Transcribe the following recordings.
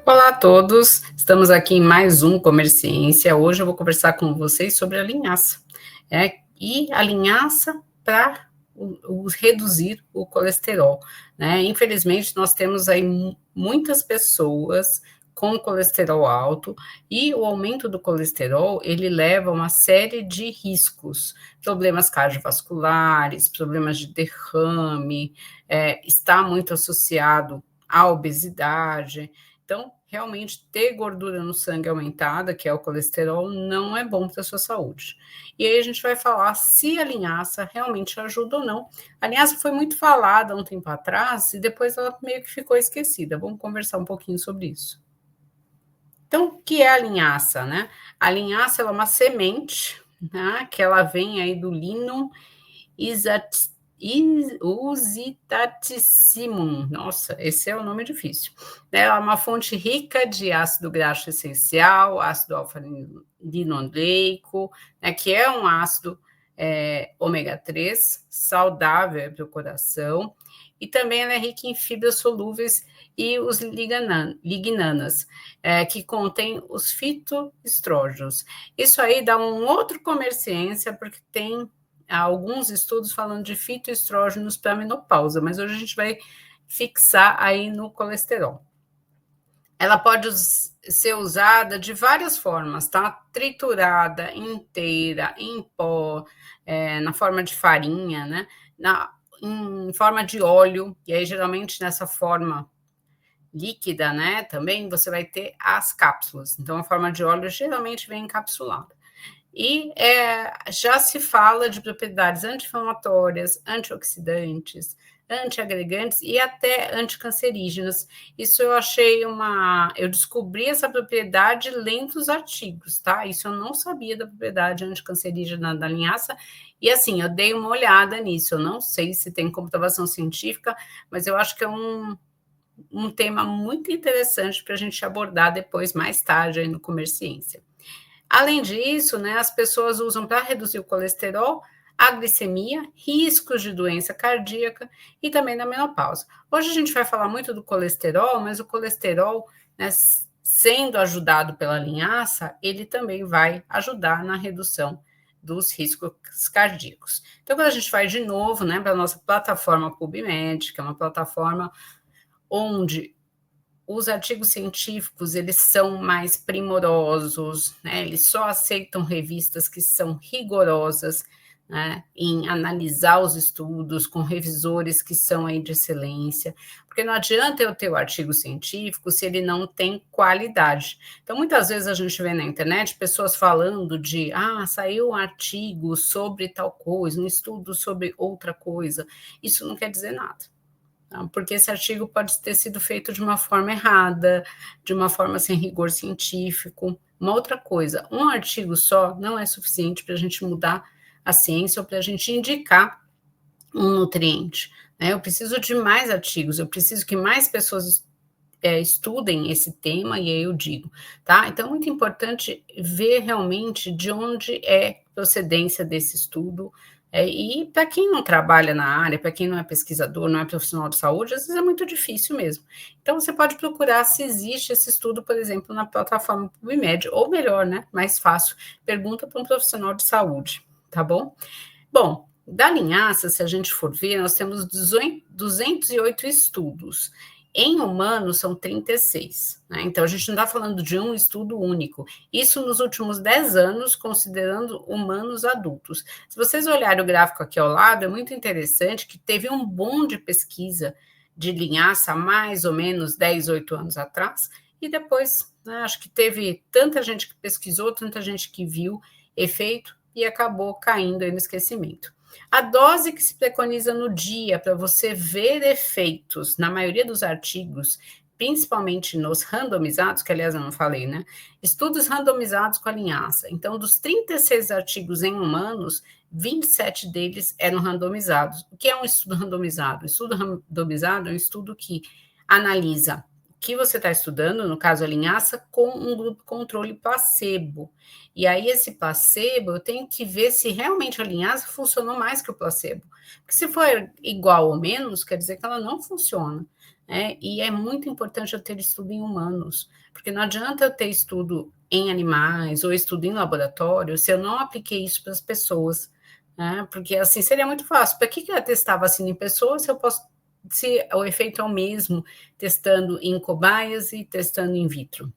Olá a todos, estamos aqui em mais um Comerciência. Hoje eu vou conversar com vocês sobre a linhaça, e a linhaça para reduzir o colesterol, né? Infelizmente, nós temos aí muitas pessoas com colesterol alto e o aumento do colesterol, ele leva a uma série de riscos, problemas cardiovasculares, problemas de derrame, está muito associado à obesidade. Então, realmente, ter gordura no sangue aumentada, que é o colesterol, não é bom para a sua saúde. E aí a gente vai falar se a linhaça realmente ajuda ou não. A linhaça foi muito falada há um tempo atrás e depois ela meio que ficou esquecida. Vamos conversar um pouquinho sobre isso. Então, o que é a linhaça, né? A linhaça é uma semente, né, que ela vem aí do Linum usitatissimum. Nossa, esse é um nome difícil. Ela é uma fonte rica de ácido graxo essencial, ácido alfa-linoleico, né, que é um ácido ômega 3, saudável para o coração, e também ela é rica em fibras solúveis e os lignanas, que contém os fitoestrógenos. Isso aí dá um outro comerciência, porque tem alguns estudos falando de fitoestrógenos para a menopausa, mas hoje a gente vai fixar aí no colesterol. Ela pode ser usada de várias formas, tá? Triturada, inteira, em pó, na forma de farinha, né? Em forma de óleo, e aí geralmente nessa forma líquida, né? Também você vai ter as cápsulas. Então, a forma de óleo geralmente vem encapsulada. E já se fala de propriedades anti-inflamatórias, antioxidantes, antiagregantes e até anticancerígenas. Isso eu descobri essa propriedade lendo os artigos, tá? Isso eu não sabia da propriedade anticancerígena da linhaça, e assim, eu dei uma olhada nisso, eu não sei se tem comprovação científica, mas eu acho que é um tema muito interessante para a gente abordar depois, mais tarde, aí no Comerciência. Além disso, né, as pessoas usam para reduzir o colesterol, a glicemia, riscos de doença cardíaca e também da menopausa. Hoje a gente vai falar muito do colesterol, mas o colesterol, né, sendo ajudado pela linhaça, ele também vai ajudar na redução dos riscos cardíacos. Então, quando a gente vai de novo, né, para a nossa plataforma PubMed, que é uma plataforma onde os artigos científicos, eles são mais primorosos, né? Eles só aceitam revistas que são rigorosas, né, em analisar os estudos, com revisores que são aí de excelência, porque não adianta eu ter o artigo científico se ele não tem qualidade. Então, muitas vezes a gente vê na internet pessoas falando de, saiu um artigo sobre tal coisa, um estudo sobre outra coisa. Isso não quer dizer nada, porque esse artigo pode ter sido feito de uma forma errada, de uma forma sem rigor científico. Uma outra coisa, um artigo só não é suficiente para a gente mudar a ciência ou para a gente indicar um nutriente, né? Eu preciso de mais artigos, eu preciso que mais pessoas estudem esse tema, e aí eu digo, tá? Então, é muito importante ver realmente de onde é procedência desse estudo, e para quem não trabalha na área, para quem não é pesquisador, não é profissional de saúde, às vezes é muito difícil mesmo. Então, você pode procurar se existe esse estudo, por exemplo, na plataforma PubMed, ou melhor, né, mais fácil, pergunta para um profissional de saúde, tá bom? Bom, da linhaça, se a gente for ver, nós temos 208 estudos. Em humanos, são 36, né? Então, a gente não está falando de um estudo único. Isso nos últimos 10 anos, considerando humanos adultos. Se vocês olharem o gráfico aqui ao lado, é muito interessante que teve um boom de pesquisa de linhaça há mais ou menos 10, 8 anos atrás, e depois, né, acho que teve tanta gente que pesquisou, tanta gente que viu efeito, e acabou caindo aí no esquecimento. A dose que se preconiza no dia para você ver efeitos, na maioria dos artigos, principalmente nos randomizados, que aliás eu não falei, né? Estudos randomizados com a linhaça. Então, dos 36 artigos em humanos, 27 deles eram randomizados. O que é um estudo randomizado? O estudo randomizado é um estudo que analisa o que você está estudando, no caso a linhaça, com um grupo controle placebo. E aí, esse placebo, eu tenho que ver se realmente a linhaça funcionou mais que o placebo. Porque se for igual ou menos, quer dizer que ela não funciona. né? E é muito importante eu ter estudo em humanos, porque não adianta eu ter estudo em animais ou estudo em laboratório se eu não apliquei isso para as pessoas, né? Porque assim seria muito fácil. Para que eu ia testar vacina em pessoas se eu posso, se o efeito é o mesmo testando em cobaias e testando in vitro?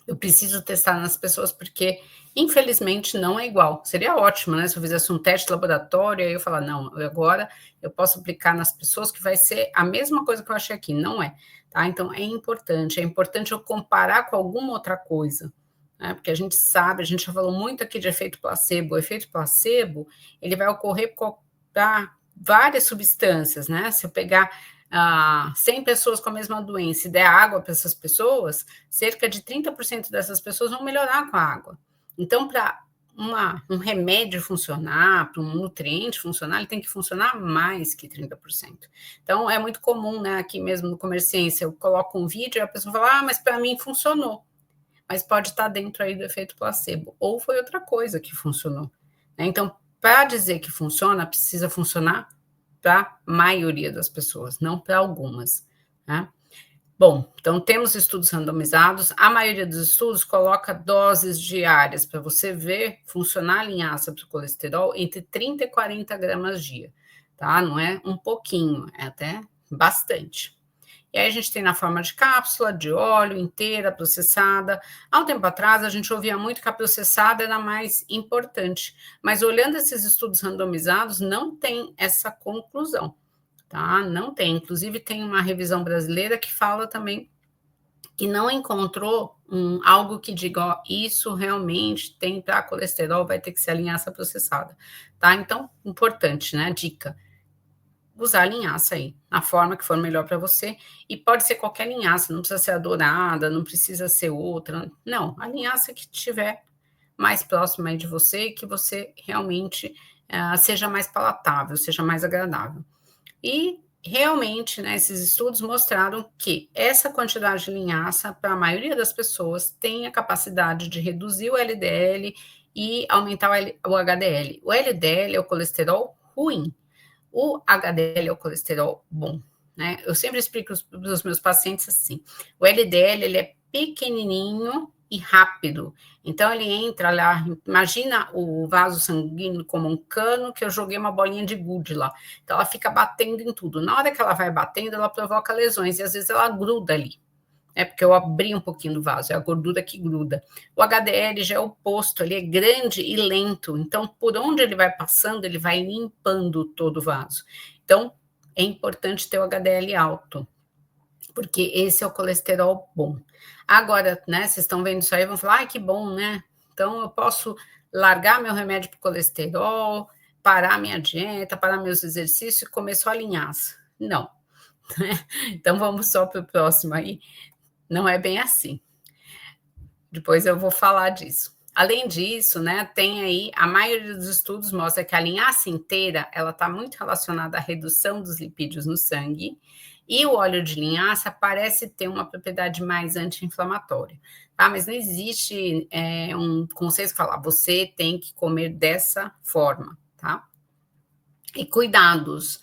Eu preciso testar nas pessoas porque, infelizmente, não é igual. Seria ótimo, né? Se eu fizesse um teste laboratório, aí eu falar, não, agora eu posso aplicar nas pessoas que vai ser a mesma coisa que eu achei aqui. Não é, tá? Então, é importante eu comparar com alguma outra coisa, né? Porque a gente sabe, a gente já falou muito aqui de efeito placebo. O efeito placebo, ele vai ocorrer para várias substâncias, né? Se eu pegar 100 pessoas com a mesma doença e der água para essas pessoas, cerca de 30% dessas pessoas vão melhorar com a água. Então, para um remédio funcionar, para um nutriente funcionar, ele tem que funcionar mais que 30%. Então, é muito comum, né, aqui mesmo no Comerciência, eu coloco um vídeo e a pessoa fala, mas para mim funcionou. Mas pode estar dentro aí do efeito placebo, ou foi outra coisa que funcionou, né? Então, para dizer que funciona, precisa funcionar para a maioria das pessoas, não para algumas, né? Bom, então temos estudos randomizados, a maioria dos estudos coloca doses diárias para você ver funcionar a linhaça para o colesterol entre 30 e 40 gramas dia, tá? Não é um pouquinho, é até bastante. E aí a gente tem na forma de cápsula, de óleo, inteira, processada. Há um tempo atrás, a gente ouvia muito que a processada era mais importante, mas olhando esses estudos randomizados, não tem essa conclusão, tá? Não tem. Inclusive, tem uma revisão brasileira que fala também que não encontrou algo que diga, ó, isso realmente tem para colesterol, vai ter que ser a linhaça processada, tá? Então, importante, né? Dica, usar a linhaça aí, na forma que for melhor para você, e pode ser qualquer linhaça, não precisa ser a dourada, não precisa ser outra, não, a linhaça que tiver mais próxima aí de você, que você realmente seja mais palatável, seja mais agradável. E realmente, né, esses estudos mostraram que essa quantidade de linhaça, para a maioria das pessoas, tem a capacidade de reduzir o LDL e aumentar o HDL. O LDL é o colesterol ruim, o HDL é o colesterol bom, né? Eu sempre explico para os meus pacientes assim: o LDL ele é pequenininho e rápido. Então ele entra lá, imagina o vaso sanguíneo como um cano que eu joguei uma bolinha de gude lá. Então ela fica batendo em tudo. Na hora que ela vai batendo, ela provoca lesões e às vezes ela gruda ali. É porque eu abri um pouquinho do vaso, é a gordura que gruda. O HDL já é o oposto, ele é grande e lento, então por onde ele vai passando, ele vai limpando todo o vaso. Então, é importante ter o HDL alto, porque esse é o colesterol bom. Agora, né, vocês estão vendo isso aí, vão falar, ai, que bom, né? Então, eu posso largar meu remédio para o colesterol, parar minha dieta, parar meus exercícios e comer só a linhaça. Não. Então, vamos só para o próximo aí. Não é bem assim. Depois eu vou falar disso. Além disso, né, tem aí, a maioria dos estudos mostra que a linhaça inteira, ela está muito relacionada à redução dos lipídios no sangue, e o óleo de linhaça parece ter uma propriedade mais anti-inflamatória, tá? Mas não existe um conceito que fala, você tem que comer dessa forma, tá? E cuidados.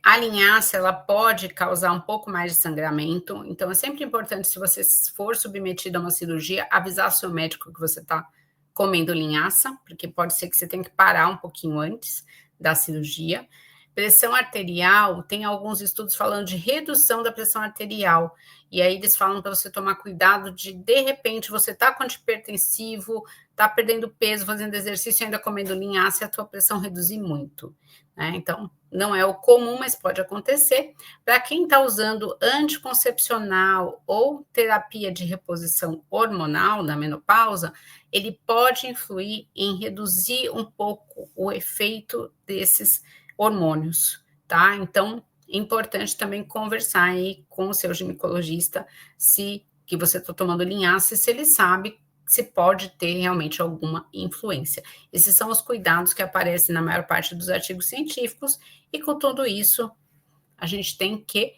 A linhaça, ela pode causar um pouco mais de sangramento, então é sempre importante, se você for submetido a uma cirurgia, avisar seu médico que você está comendo linhaça, porque pode ser que você tenha que parar um pouquinho antes da cirurgia. Pressão arterial, tem alguns estudos falando de redução da pressão arterial, e aí eles falam para você tomar cuidado de repente, você está com antihipertensivo, está perdendo peso, fazendo exercício, ainda comendo linhaça, e a tua pressão reduzir muito, né? Então, não é o comum, mas pode acontecer. Para quem está usando anticoncepcional ou terapia de reposição hormonal na menopausa, ele pode influir em reduzir um pouco o efeito desses hormônios, tá? Então, é importante também conversar aí com o seu ginecologista se que você está tomando linhaça, se ele sabe se pode ter realmente alguma influência. Esses são os cuidados que aparecem na maior parte dos artigos científicos, e com tudo isso, a gente tem que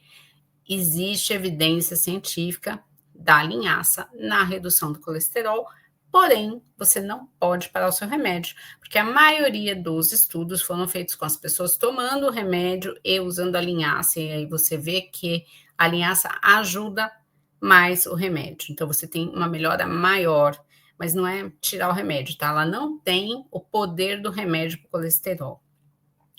existe evidência científica da linhaça na redução do colesterol Porém, você não pode parar o seu remédio, porque a maioria dos estudos foram feitos com as pessoas tomando o remédio e usando a linhaça, e aí você vê que a linhaça ajuda mais o remédio. Então, você tem uma melhora maior, mas não é tirar o remédio, tá? Ela não tem o poder do remédio para o colesterol.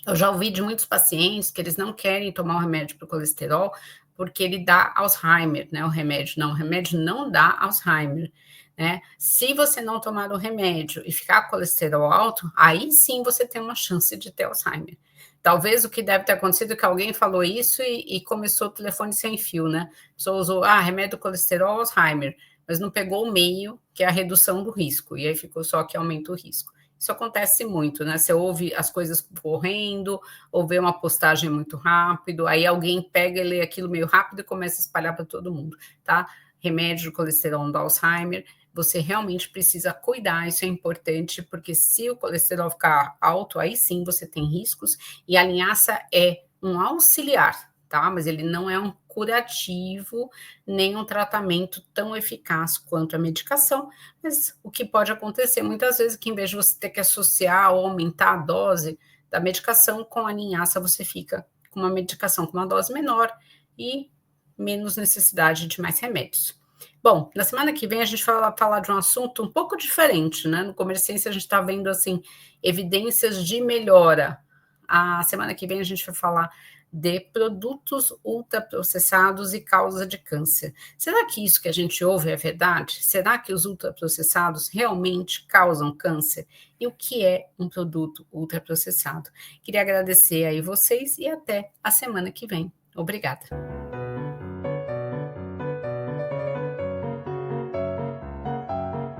Eu já ouvi de muitos pacientes que eles não querem tomar o remédio para o colesterol porque ele dá Alzheimer, né? O remédio não dá Alzheimer, né? Se você não tomar o remédio e ficar com colesterol alto, aí sim você tem uma chance de ter Alzheimer. Talvez o que deve ter acontecido é que alguém falou isso e começou o telefone sem fio, né? A pessoa usou, remédio do colesterol, Alzheimer, mas não pegou o meio, que é a redução do risco, e aí ficou só que aumenta o risco. Isso acontece muito, né? Você ouve as coisas correndo, ou vê uma postagem muito rápido, aí alguém pega e lê aquilo meio rápido e começa a espalhar para todo mundo, tá? Remédio de colesterol do Alzheimer, você realmente precisa cuidar, isso é importante, porque se o colesterol ficar alto, aí sim você tem riscos, e a linhaça é um auxiliar, tá? Mas ele não é um curativo, nem um tratamento tão eficaz quanto a medicação, mas o que pode acontecer muitas vezes é que, em vez de você ter que associar ou aumentar a dose da medicação com a linhaça, você fica com uma medicação com uma dose menor e menos necessidade de mais remédios. Bom, na semana que vem a gente vai falar de um assunto um pouco diferente, né? No Comerciência a gente está vendo, assim, evidências de melhora. A semana que vem a gente vai falar de produtos ultraprocessados e causa de câncer. Será que isso que a gente ouve é verdade? Será que os ultraprocessados realmente causam câncer? E o que é um produto ultraprocessado? Queria agradecer aí vocês e até a semana que vem. Obrigada.